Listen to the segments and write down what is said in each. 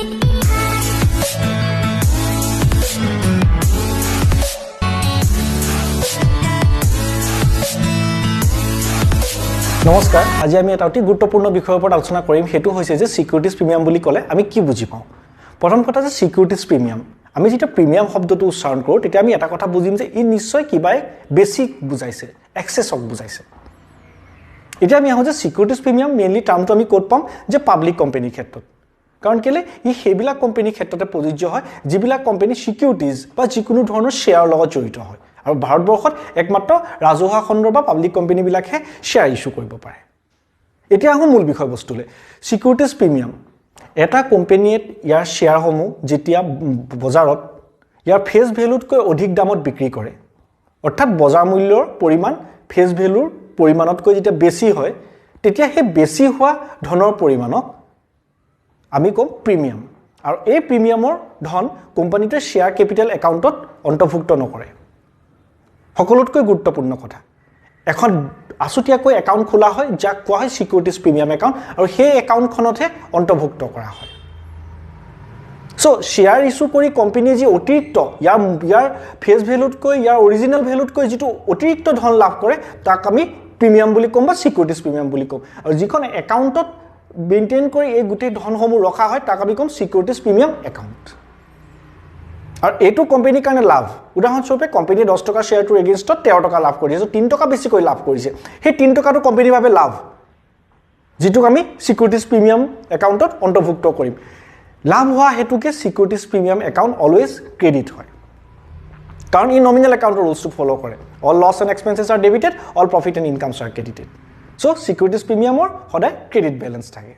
নমস্কাৰ আজি আমি এটা অতি গুৰুত্বপূৰ্ণ বিষয়ৰ ওপৰত আলোচনা কৰিম হেতু হৈছে যে সিকিউৰিটিজ প্ৰিমিয়াম বুলি ক'লে আমি কি বুজি পাওঁ প্ৰথম কথা যে সিকিউৰিটিজ প্ৰিমিয়াম আমি যেটা প্ৰিমিয়াম শব্দটো উচ্চাৰণ কৰোঁ তেতিয়া আমি এটা কথা বুজিম যে ই নিশ্চয় কিবাই বেসিক বুজাইছে এক্সেছক বুজাইছে এতিয়া আমি আহোঁ যে সিকিউৰিটিজ প্ৰিমিয়াম মেইনলি টাৰ্মটো আমি ক'ত পাম যে পাব্লিক কোম্পানীৰ ক্ষেত্ৰত কাৰণ কেলে ই সেইবিলাক কোম্পানীৰ ক্ষেত্ৰতে প্ৰযোজ্য হয় যিবিলাক কোম্পানী সিকিউৰিটিজ বা যিকোনো ধৰণৰ শেয়াৰ লগত জড়িত হয় আৰু ভাৰতবৰ্ষত একমাত্ৰ ৰাজহুৱা খণ্ডৰ বা পাব্লিক কোম্পানীবিলাকে শেয়াৰ ইস্যু কৰিব পাৰে এতিয়া আহোঁ মূল বিষয়বস্তুলৈ সিকিউৰিটিজ প্ৰিমিয়াম এটা কোম্পানীয়ে ইয়াৰ শেয়াৰসমূহ যেতিয়া বজাৰত ইয়াৰ ফেচ ভ্যালুতকৈ অধিক দামত বিক্ৰী কৰে অৰ্থাৎ বজাৰ মূল্যৰ পৰিমাণ ফেচ ভ্যালুৰ পৰিমাণতকৈ যেতিয়া বেছি হয় তেতিয়া সেই বেছি হোৱা ধনৰ পৰিমাণক আমি কম প্ৰিমিয়াম আৰু এই প্ৰিমিয়ামৰ ধন কোম্পানীটোৱে শেয়াৰ কেপিটেল একাউণ্টত অন্তৰ্ভুক্ত নকৰে সকলোতকৈ গুৰুত্বপূৰ্ণ কথা এখন আসুতীয়াকৈ একাউণ্ট খোলা হয় যাক কোৱা হয় সিকিউৰিটিজ প্ৰিমিয়াম একাউণ্ট আৰু সেই একাউণ্টখনতহে অন্তৰ্ভুক্ত কৰা হয় সো শেয়াৰ ইস্যু কৰি কোম্পানীয়ে যি অতিৰিক্ত ইয়াৰ ফেচ ভ্যালুতকৈ ইয়াৰ অৰিজিনেল ভ্যালুতকৈ যিটো অতিৰিক্ত ধন লাভ কৰে তাক আমি প্ৰিমিয়াম বুলি ক'ম বা সিকিউৰিটিজ প্ৰিমিয়াম বুলি ক'ম আৰু যিখন একাউণ্টত মেইনটেইন কৰি এই গোটেই ধনসমূহ ৰখা হয় তাক আমি ক'ম সিকিউৰিটিজ প্ৰিমিয়াম একাউণ্ট আৰু এইটো কোম্পানীৰ কাৰণে লাভ উদাহৰণস্বৰূপে কোম্পানীয়ে 10 টকা শেয়াৰটোৰ এগেইনষ্টত 13 টকা লাভ কৰিছে 3 টকা বেছিকৈ লাভ কৰিছে সেই 3 টকাটো কোম্পানীৰ বাবে লাভ যিটোক আমি সিকিউৰিটিজ প্ৰিমিয়াম একাউণ্টত অন্তৰ্ভুক্ত কৰিম লাভ হোৱা হেতুকে securities premium account always credit হয় কাৰণ ই নমিনেল একাউণ্টৰ ৰুলছটো ফলো কৰে all loss and expenses are debited all profit and incomes are credited so securities প্ৰিমিয়ামৰ সদায় ক্ৰেডিট বেলেন্স থাকে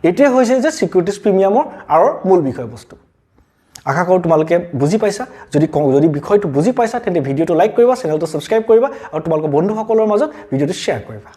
এতিয়া হৈছে যে সিকিউৰিটিজ প্ৰিমিয়ামৰ আৰু মূল বিষয়বস্তু আশা কৰোঁ তোমালোকে বুজি পাইছা যদি বিষয়টো বুজি পাইছা তেন্তে ভিডিঅ'টো লাইক কৰিবা চেনেলটো সাবস্ক্ৰাইব কৰিবা আৰু তোমালোকৰ বন্ধুসকলৰ মাজত ভিডিঅ'টো শ্বেয়াৰ কৰিবা